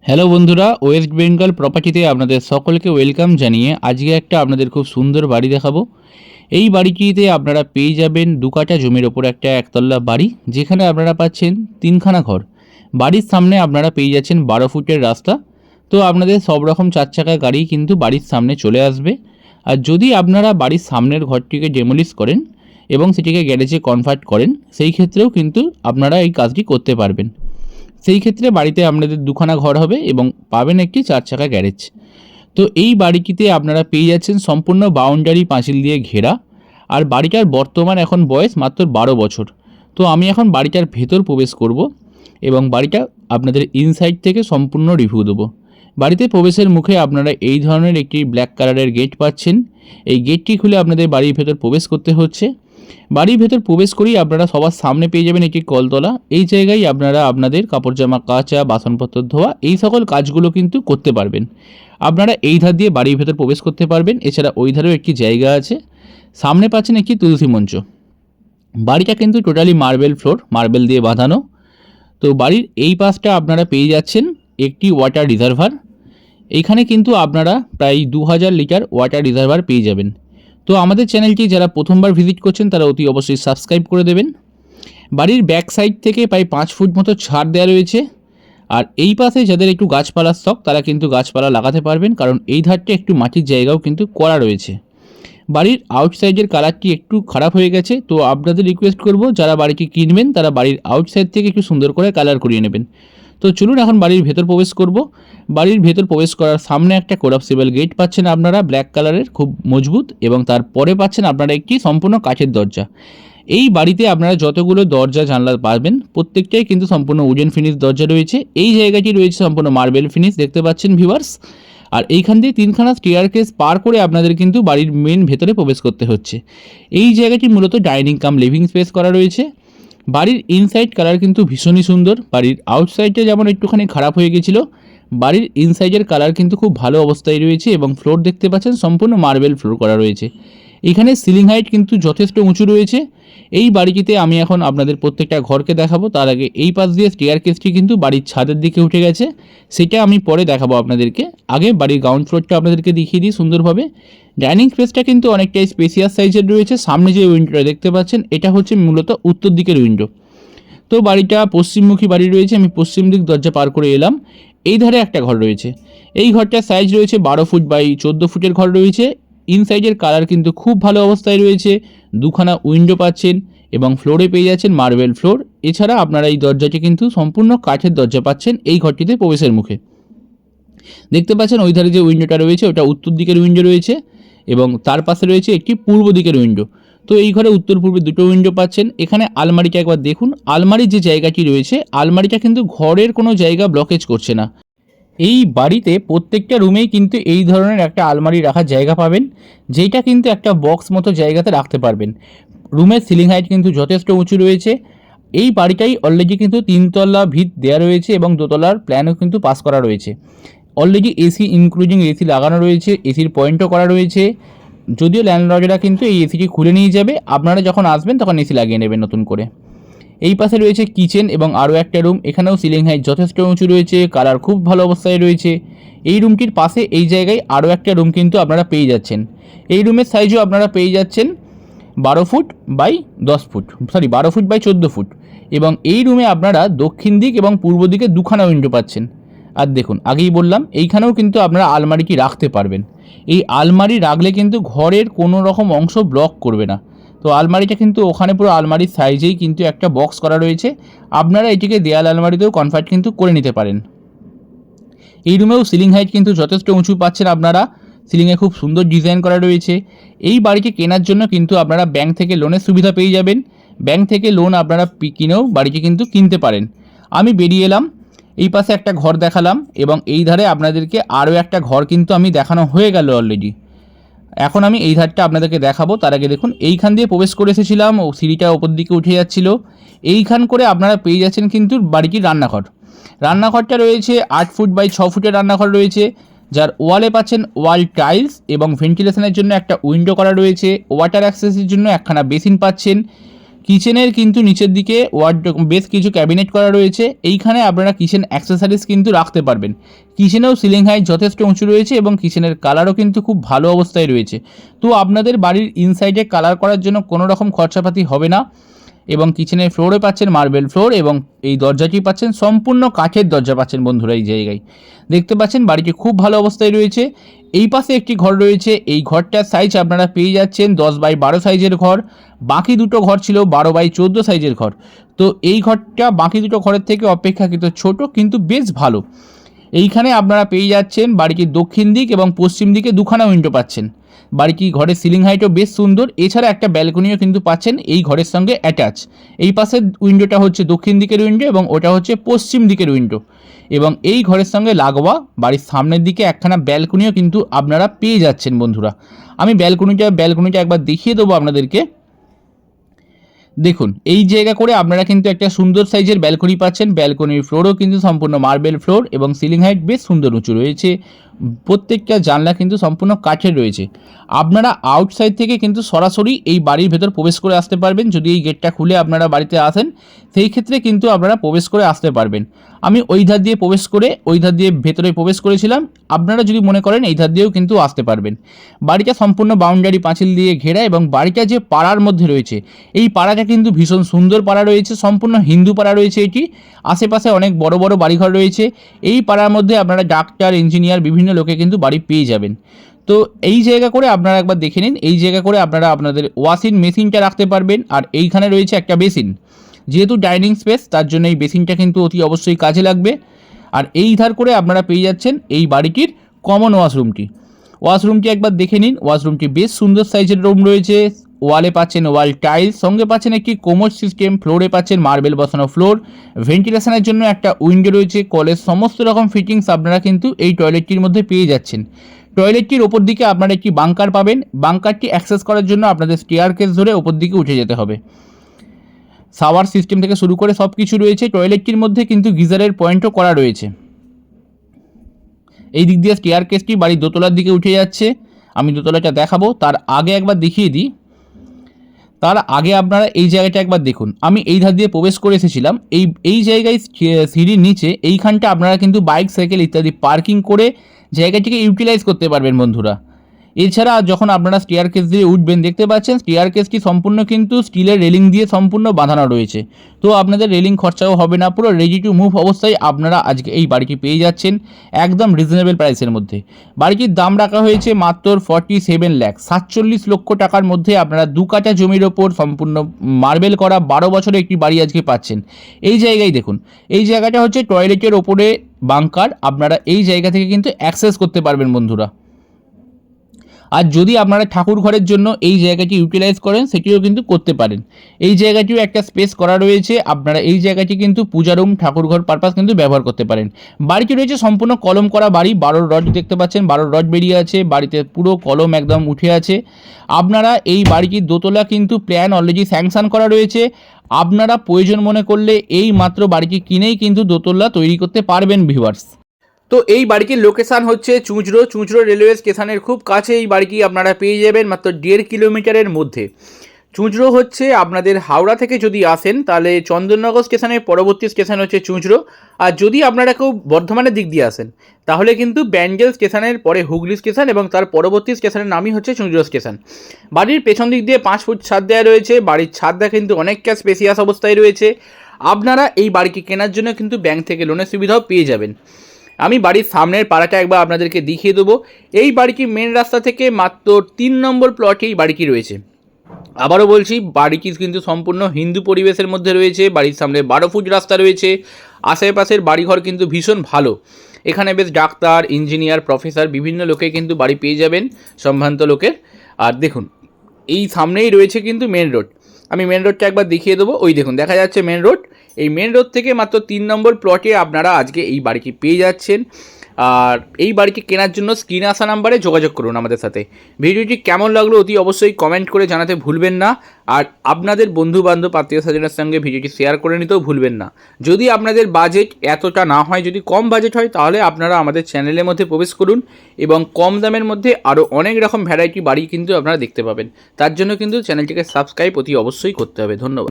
Hello বন্ধুরা, West Bengal প্রপার্টিতে আপনাদের সকলকে ওয়েলকাম জানিয়ে আজকে একটা আপনাদের খুব সুন্দর বাড়ি দেখাবো। এই বাড়িটিতে আপনারা পেয়ে যাবেন 2 কাঠা জমির ওপর একটা একতলা বাড়ি, যেখানে আপনারা পাচ্ছেন 3খানা ঘর। বাড়ির সামনে আপনারা পেয়ে যাচ্ছেন 12 ফুটের রাস্তা। তো আপনাদের সব রকম 4 চাকা গাড়ি কিন্তু বাড়ির সামনে চলে আসবে। আর যদি আপনারা বাড়ির সামনের ঘরটিকে ডেমোলিশ করেন এবং সেটিকে গ্যারেজে কনভার্ট করেন, সেই ক্ষেত্রেও কিন্তু আপনারা এই কাজটি করতে পারবেন। সেই ক্ষেত্রে বাড়িতে আপনাদের 2খানা ঘর হবে এবং পাবেন একটি 4 চাকা গ্যারেজ। তো এই বাড়িটিতে আপনারা পেয়ে যাচ্ছেন সম্পূর্ণ বাউন্ডারি পাঁচিল দিয়ে ঘেরা। আর বাড়িটার বর্তমান এখন বয়স মাত্র 12 বছর। তো আমি এখন বাড়িটার ভেতর প্রবেশ করব এবং বাড়িটা আপনাদের ইনসাইড থেকে সম্পূর্ণ রিভিউ দেবো। বাড়িতে প্রবেশের মুখে আপনারা এই ধরনের একটি ব্ল্যাক কালারের গেট পাচ্ছেন। এই গেটটি খুলে আপনাদের বাড়ির ভেতর প্রবেশ করতে হচ্ছে। বাড়ির ভেতর প্রবেশ করেই আপনারা সবার সামনে পেয়ে যাবেন একটি কলতলা। এই জায়গায় আপনারা আপনাদের কাপড় জামা কাচা, বাসনপত্র ধোয়া এই সকল কাজগুলো কিন্তু করতে পারবেন। আপনারা এই ধার দিয়ে বাড়ির ভেতর প্রবেশ করতে পারবেন। এছাড়া ওই ধারেও একটি জায়গা আছে। সামনে পাচ্ছেন একটি তুলসী মঞ্চ। বাড়িটা কিন্তু টোটালি মার্বেল ফ্লোর, মার্বেল দিয়ে বাঁধানো। তো বাড়ির এই পাশটা আপনারা পেয়ে যাচ্ছেন একটি ওয়াটার রিজার্ভার। এইখানে কিন্তু আপনারা প্রায় 2000 লিটার ওয়াটার রিজার্ভার পেয়ে যাবেন। তো আমাদের চ্যানেলটি যারা প্রথমবার ভিজিট করছেন তারা অতি অবশ্যই সাবস্ক্রাইব করে দেবেন। বাড়ির ব্যাক সাইড থেকে প্রায় 5 ফুট মতো ছাড় দেওয়া রয়েছে। আর এই পাশে যাদের একটু গাছপালার শখ তারা কিন্তু গাছপালা লাগাতে পারবেন, কারণ এই ধারটা একটু মাটির জায়গাও কিন্তু করা রয়েছে। বাড়ির আউটসাইডের কালারটি একটু খারাপ হয়ে গেছে, তো আপনাদের রিকোয়েস্ট করব যারা বাড়িটি কিনবেন তারা বাড়ির আউটসাইড থেকে একটু সুন্দর করে কালার করিয়ে নেবেন। তো চলুন এখন বাড়ির ভেতর প্রবেশ করব। বাড়ির ভেতর প্রবেশ করার সামনে একটা কোলাপসিবল গেট পাচ্ছেন আপনারা ব্ল্যাক কালারের, খুব মজবুত, এবং তারপরে পাচ্ছেন আপনারা একটি সম্পূর্ণ কাঠের দরজা। এই বাড়িতে আপনারা যতগুলো দরজা জানলা পাবেন প্রত্যেকটাই কিন্তু সম্পূর্ণ উডেন ফিনিশ দরজা রয়েছে। এই জায়গাটি রয়েছে সম্পূর্ণ মার্বেল ফিনিশ, দেখতে পাচ্ছেন ভিউয়ার্স। আর এইখান দিয়ে 3খানা স্টেয়ারকেস পার করে আপনাদের কিন্তু বাড়ির মেন ভেতরে প্রবেশ করতে হচ্ছে। এই জায়গাটি মূলত ডাইনিং কাম লিভিং স্পেস করা রয়েছে। বাড়ির ইনসাইড কালার কিন্তু ভীষণই সুন্দর। বাড়ির আউটসাইডটা যেমন একটুখানি খারাপ হয়ে গেছিলো, বাড়ির ইনসাইডের কালার কিন্তু খুব ভালো অবস্থায় রয়েছে এবং ফ্লোর দেখতে পাচ্ছেন সম্পূর্ণ মার্বেল ফ্লোর করা রয়েছে। এখানে সিলিং হাইট কিন্তু যথেষ্ট উঁচু রয়েছে। এই বাড়িটিতে আমি এখন আপনাদের প্রত্যেকটা ঘরকে দেখাবো, তার আগে এই পাশ দিয়ে স্টেয়ারকেসটি কিন্তু বাড়ির ছাদের দিকে উঠে গেছে, সেটা আমি পরে দেখাবো আপনাদেরকে। আগে বাড়ির গ্রাউন্ড ফ্লোরটা আপনাদেরকে দেখিয়ে দিই সুন্দরভাবে। ডাইনিং স্পেসটা কিন্তু অনেকটাই স্পেসিয়াস সাইজের রয়েছে। সামনে যে উইন্ডোটা দেখতে পাচ্ছেন এটা হচ্ছে মূলত উত্তর দিকের উইন্ডো। তো বাড়িটা পশ্চিমমুখী বাড়ি রয়েছে। আমি পশ্চিম দিক দরজা পার করে এলাম। এই ধারে একটা ঘর রয়েছে। এই ঘরটার সাইজ রয়েছে 12 ফুট বাই 14 ফুটের ঘর রয়েছে। ইনসাইডের কালার কিন্তু খুব ভালো অবস্থায় রয়েছে। 2খানা উইন্ডো পাচ্ছেন এবং ফ্লোরে পেয়ে যাচ্ছেন মার্বেল ফ্লোর। এছাড়া আপনারা এই দরজাটি কিন্তু সম্পূর্ণ কাঠের দরজা পাচ্ছেন এই ঘরটিতে প্রবেশের মুখে। দেখতে পাচ্ছেন ওই ধারে যে উইন্ডোটা রয়েছে ওটা উত্তর দিকের উইন্ডো রয়েছে এবং তার পাশে রয়েছে একটি পূর্ব দিকের উইন্ডো। তো এই ঘরে উত্তর পূর্বে দুটো উইন্ডো পাচ্ছেন। এখানে আলমারিটা একবার দেখুন। আলমারির যে জায়গাটি রয়েছে, আলমারিটা কিন্তু ঘরের কোনো জায়গা ব্লকেজ করছে না। এই বাড়িতে প্রত্যেকটা রুমেই কিন্তু এই ধরনের একটা আলমারি রাখার জায়গা পাবেন, যেটা কিন্তু একটা বক্স মতো জায়গাতে রাখতে পারবেন। রুমের সিলিং হাইট কিন্তু যথেষ্ট উঁচু রয়েছে। এই বাড়িটাই অলরেডি কিন্তু 3তলা ভিত দেওয়া রয়েছে এবং 2তলার প্ল্যানও কিন্তু পাস করা রয়েছে। অলরেডি এসি ইনক্লুডিং এসি লাগানো রয়েছে, এসির পয়েন্টও করা রয়েছে। যদিও ল্যান্ডলর্ডরা কিন্তু এই এসিটি খুলে নিয়ে যাবে, আপনারা যখন আসবেন তখন এসি লাগিয়ে নেবেন নতুন করে। এই পাশে রয়েছে কিচেন এবং আরও একটা রুম। এখানেও সিলিং হাইট যথেষ্ট উঁচু রয়েছে, কালার খুব ভালো অবস্থায় রয়েছে। এই রুমটির পাশে এই জায়গায় আরও একটা রুম কিন্তু আপনারা পেয়ে যাচ্ছেন। এই রুমের সাইজও আপনারা পেয়ে যাচ্ছেন 12 foot by 10 foot, 12 foot by 14 foot. এবং এই রুমে আপনারা দক্ষিণ দিক এবং পূর্ব দিকে 2খানা উইন্ডো পাচ্ছেন। আর দেখুন, আগেই বললাম এইখানেও কিন্তু আপনারা আলমারিটি রাখতে পারবেন। এই আলমারি রাখলে কিন্তু ঘরের কোনো রকম অংশ ব্লক করবে না। তো আলমারিটা কিন্তু ওখানে পুরো আলমারির সাইজেই কিন্তু একটা বক্স করা রয়েছে। আপনারা এটিকে দেয়াল আলমারিতেও কনভার্ট কিন্তু করে নিতে পারেন। এই রুমেও সিলিং হাইট কিন্তু যথেষ্ট উঁচু পাচ্ছেন আপনারা। সিলিংয়ে খুব সুন্দর ডিজাইন করা রয়েছে। এই বাড়িটি কেনার জন্য কিন্তু আপনারা ব্যাংক থেকে লোনের সুবিধা পেয়ে যাবেন। ব্যাংক থেকে লোন আপনারা কিনেও বাড়িটি কিন্তু কিনতে পারেন। আমি বেরিয়ে এলাম। এই পাশে একটা ঘর দেখালাম এবং এই ধারে আপনাদেরকে আরও একটা ঘর কিন্তু আমি দেখানো হয়ে গেল অলরেডি। এখন আমি এই ধারটা আপনাদেরকে দেখাবো। তার আগে দেখুন, এইখান দিয়ে প্রবেশ করে এসেছিলাম, ও সিঁড়িটা ওপর দিকে উঠে যাচ্ছিল। এইখান করে আপনারা পেয়ে যাচ্ছেন কিন্তু বাড়িটির রান্নাঘর। রান্নাঘরটা রয়েছে 8 ফুট বাই 6 ফুটের রান্নাঘর রয়েছে, যার ওয়ালে পাচ্ছেন ওয়াল টাইলস এবং ভেন্টিলেশনের জন্য একটা উইন্ডো করা রয়েছে। ওয়াটার অ্যাক্সেসের জন্য একখানা বেসিন পাচ্ছেন। কিচেনের কিন্তু নিচের দিকে ওয়ার্ডরোব বেশ কিছু ক্যাবিনেট করা রয়েছে। এইখানে আপনারা কিচেন অ্যাক্সেসরিজ কিন্তু রাখতে পারবেন। কিচেনেও সিলিং হাইট যথেষ্ট উঁচু রয়েছে এবং কিচেনের কালারও কিন্তু খুব ভালো অবস্থায় রয়েছে। তো আপনাদের বাড়ির ইনসাইডে কালার করার জন্য কোনো রকম খরচাপাতি হবে না। এবং কিচেনের ফ্লোরে পাচ্ছেন মার্বেল ফ্লোর এবং এই দরজাটি পাচ্ছেন সম্পূর্ণ কাঠের দরজা পাচ্ছেন বন্ধুরা। এই জায়গায় দেখতে পাচ্ছেন বাড়িটি খুব ভালো অবস্থায় রয়েছে। এই পাশে একটি ঘর রয়েছে, এই ঘরটার সাইজ আপনারা পেয়ে যাচ্ছেন 10x12 সাইজের ঘর। বাকি দুটো ঘর ছিল 12x14 সাইজের ঘর। তো এই ঘরটা বাকি দুটো ঘরের থেকে অপেক্ষাকৃত ছোট কিন্তু বেশ ভালো। এইখানে আপনারা পেয়ে যাচ্ছেন বাড়িটির দক্ষিণ দিক এবং পশ্চিম দিকে দুখানা উইন্ডো পাচ্ছেন। বাড়িটি ঘরের সিলিং হাইটও বেশ সুন্দর। এছাড়া একটা ব্যালকনিও কিন্তু পাচ্ছেন এই ঘরের সঙ্গে অ্যাটাচ। এই পাশের উইন্ডোটা হচ্ছে দক্ষিণ দিকের উইন্ডো এবং ওটা হচ্ছে পশ্চিম দিকের উইন্ডো। এবং এই ঘরের সঙ্গে লাগোয়া বাড়ির সামনের দিকে একখানা ব্যালকনিও কিন্তু আপনারা পেয়ে যাচ্ছেন বন্ধুরা। আমি ব্যালকনিটা একবার দেখিয়ে দেবো আপনাদেরকে। দেখুন এই জায়গা করে আপনারা কিন্তু একটা সুন্দর সাইজের ব্যালকনি পাচ্ছেন। ব্যালকনির ফ্লোরও কিন্তু সম্পূর্ণ মার্বেল ফ্লোর এবং সিলিং হাইট বেশ সুন্দর উঁচু রয়েছে। প্রত্যেকটা জানলা কিন্তু সম্পূর্ণ কাঠের রয়েছে। আপনারা আউটসাইড থেকে কিন্তু সরাসরি এই বাড়ির ভেতর প্রবেশ করে আসতে পারবেন। যদি এই গেটটা খুলে আপনারা বাড়িতে আসেন সেই ক্ষেত্রে কিন্তু আপনারা প্রবেশ করে আসতে পারবেন। আমি ওই ধার দিয়ে প্রবেশ করে ওই ধার দিয়ে ভেতরে প্রবেশ করেছিলাম। আপনারা যদি মনে করেন এই ধার দিয়েও কিন্তু আসতে পারবেন। বাড়িটা সম্পূর্ণ বাউন্ডারি পাঁচিল দিয়ে ঘেরা এবং বাড়িটা যে পাড়ার মধ্যে রয়েছে এই পাড়াটা কিন্তু ভীষণ সুন্দর পাড়া রয়েছে, সম্পূর্ণ হিন্দু পাড়া রয়েছে এটি। আশেপাশে অনেক বড় বড় বাড়িঘর রয়েছে। এই পাড়ার মধ্যে আপনারা ডাক্তার, ইঞ্জিনিয়ার বিভিন্ন লোকে কিন্তু বাড়ি পেয়ে যাবেন। তো এই জায়গা করে আপনারা একবার দেখে নিন। এই জায়গা করে আপনারা আপনাদের ওয়াশিং মেশিনটা রাখতে পারবেন। আর এইখানে রয়েছে একটা বেসিন, যেহেতু ডাইনিং স্পেস তার জন্য এই বেসিনটা কিন্তু অতি অবশ্যই কাজে লাগবে। আর এই ধার করে আপনারা পেয়ে যাচ্ছেন এই বাড়িটির কমন ওয়াশরুমটি একবার দেখে নিন। ওয়াশরুমটি বেশ সুন্দর সাইজের রুম রয়েছে। ওয়ালে পাচ্ছেন ওয়াল টাইলস, সঙ্গে পাচ্ছেন একটি কোমোড সিস্টেম, ফ্লোরে পাচ্ছেন মার্বেল বসানো ফ্লোর, ভেন্টিলেশনের জন্য একটা উইন্ডো রয়েছে। কলের সমস্ত রকম ফিটিংস আপনারা কিন্তু এই টয়লেটটির মধ্যে পেয়ে যাচ্ছেন। টয়লেটটির ওপর দিকে আপনারা একটি বাঙ্কার পাবেন। বাঙ্কারটি অ্যাক্সেস করার জন্য আপনাদের স্টেয়ারকেস ধরে ওপর দিকে উঠে যেতে হবে। শাওয়ার সিস্টেম থেকে শুরু করে সব কিছু রয়েছে। টয়লেটটির মধ্যে কিন্তু গিজারের পয়েন্টও করা রয়েছে। এই দিক দিয়ে স্টেয়ারকেসটি বাড়ির দোতলার দিকে উঠে যাচ্ছে। আমি দোতলাটা দেখাবো, তার আগে একবার দেখিয়ে দিই। তার আগে আপনারা এই জায়গাটা একবার দেখুন। আমি এই ধার দিয়ে প্রবেশ করে এসেছিলাম। এই জায়গায় সিঁড়ির নিচে এইখানটা আপনারা কিন্তু বাইক, সাইকেল ইত্যাদি পার্কিং করে জায়গাটিকে ইউটিলাইজ করতে পারবেন বন্ধুরা। এছাড়া যখন আপনারা স্টেয়ারকেস দিয়ে উঠবেন দেখতে পাচ্ছেন স্টেয়ারকেসটি সম্পূর্ণ কিন্তু স্টিলের রেলিং দিয়ে সম্পূর্ণ বাঁধানো রয়েছে। তো আপনাদের রেলিং খরচাও হবে না, পুরো রেডি টু মুভ অবস্থায় আপনারা আজকে এই বাড়িটি পেয়ে যাচ্ছেন একদম রিজনেবল প্রাইসের মধ্যে। বাড়িটির দাম রাখা হয়েছে মাত্র 47 লাখ, 47 লক্ষ টাকার মধ্যে আপনারা 2 কাঠা জমির ওপর সম্পূর্ণ মার্বেল করা 12 বছরের একটি বাড়ি আজকে পাচ্ছেন। এই জায়গায় দেখুন, এই জায়গাটা হচ্ছে টয়লেটের ওপরে বাঙ্কার। আপনারা এই জায়গা থেকে কিন্তু অ্যাক্সেস করতে পারবেন বন্ধুরা। আর যদি আপনারা ঠাকুর ঘরের জন্য এই জায়গাটি ইউটিলাইজ করেন সেটিও কিন্তু করতে পারেন। এই জায়গাটিও একটা স্পেস করা রয়েছে। আপনারা এই জায়গাটি কিন্তু পূজা রুম, ঠাকুর ঘর পারপাস কিন্তু ব্যবহার করতে পারেন। বাড়িটি রয়েছে সম্পূর্ণ কলম করা বাড়ি। 12 রড দেখতে পাচ্ছেন, 12 রড বেরিয়ে আছে। বাড়িতে পুরো কলম একদম উঠে আছে। আপনারা এই বাড়িটির দোতলা কিন্তু প্ল্যান অলরেডি স্যাংশন করা রয়েছে। আপনারা প্রয়োজন মনে করলে এই মাত্র বাড়িটি কিনেই কিন্তু দোতলা তৈরি করতে পারবেন ভিউয়ার্স। তো এই বাড়িটির লোকেশান হচ্ছে চুঁচড়ো রেলওয়ে স্টেশনের খুব কাছে এই বাড়িটি আপনারা পেয়ে যাবেন মাত্র 1.5 কিলোমিটারের মধ্যে। চুঁচড়ো হচ্ছে আপনাদের হাওড়া থেকে যদি আসেন তাহলে চন্দননগর স্টেশনের পরবর্তী স্টেশন হচ্ছে চুঁচড়ো। আর যদি আপনারা কেউ বর্ধমানের দিক দিয়ে আসেন তাহলে কিন্তু ব্যান্ডেল স্টেশনের পরে হুগলি স্টেশন এবং তার পরবর্তী স্টেশনের নামই হচ্ছে চুঁচড়ো স্টেশন। বাড়ির পেছন দিক দিয়ে 5 ফুট ছাদ দেওয়া রয়েছে। বাড়ির ছাদটা কিন্তু অনেকটা স্পেসিয়াস অবস্থায় রয়েছে। আপনারা এই বাড়িটি কেনার জন্য কিন্তু ব্যাংক থেকে লোনের সুবিধাও পেয়ে যাবেন। আমি বাড়ির সামনের পাড়াটা একবার আপনাদেরকে দেখিয়ে দেবো। এই বাড়িটি মেন রাস্তা থেকে মাত্র 3 নম্বর প্লটে এই বাড়িটি রয়েছে। আবারও বলছি, বাড়িটি কিন্তু সম্পূর্ণ হিন্দু পরিবেশের মধ্যে রয়েছে। বাড়ির সামনে 12 ফুট রাস্তা রয়েছে। আশেপাশের বাড়িঘর কিন্তু ভীষণ ভালো। এখানে বেশ ডাক্তার, ইঞ্জিনিয়ার, প্রফেসর বিভিন্ন লোকে কিন্তু বাড়ি পেয়ে যাবেন, সম্ভ্রান্ত লোকের। আর দেখুন এই সামনেই রয়েছে কিন্তু মেন রোড। আমি মেন রোডটা একবার দেখিয়ে দেবো। ওই দেখুন দেখা যাচ্ছে মেন রোড। এই মেন রোড থেকে মাত্র 3 নম্বর প্লটে আপনারা আজকে এই বাড়িটি পেয়ে যাচ্ছেন। আর এই বাড়িটি কেনার জন্য স্ক্রিনে আসা নাম্বারে যোগাযোগ করুন আমাদের সাথে। ভিডিওটি কেমন লাগলো অতি অবশ্যই কমেন্ট করে জানাতে ভুলবেন না। আর আপনাদের বন্ধুবান্ধব, আত্মীয় স্বজনের সঙ্গে ভিডিওটি শেয়ার করে নিতেও ভুলবেন না। যদি আপনাদের বাজেট এতটা না হয়, যদি কম বাজেট হয়, তাহলে আপনারা আমাদের চ্যানেলের মধ্যে প্রবেশ করুন এবং কম দামের মধ্যে আরও অনেক রকম ভ্যারাইটি বাড়ি কিন্তু আপনারা দেখতে পাবেন। তার জন্য কিন্তু চ্যানেলটিকে সাবস্ক্রাইব অতি অবশ্যই করতে হবে। ধন্যবাদ।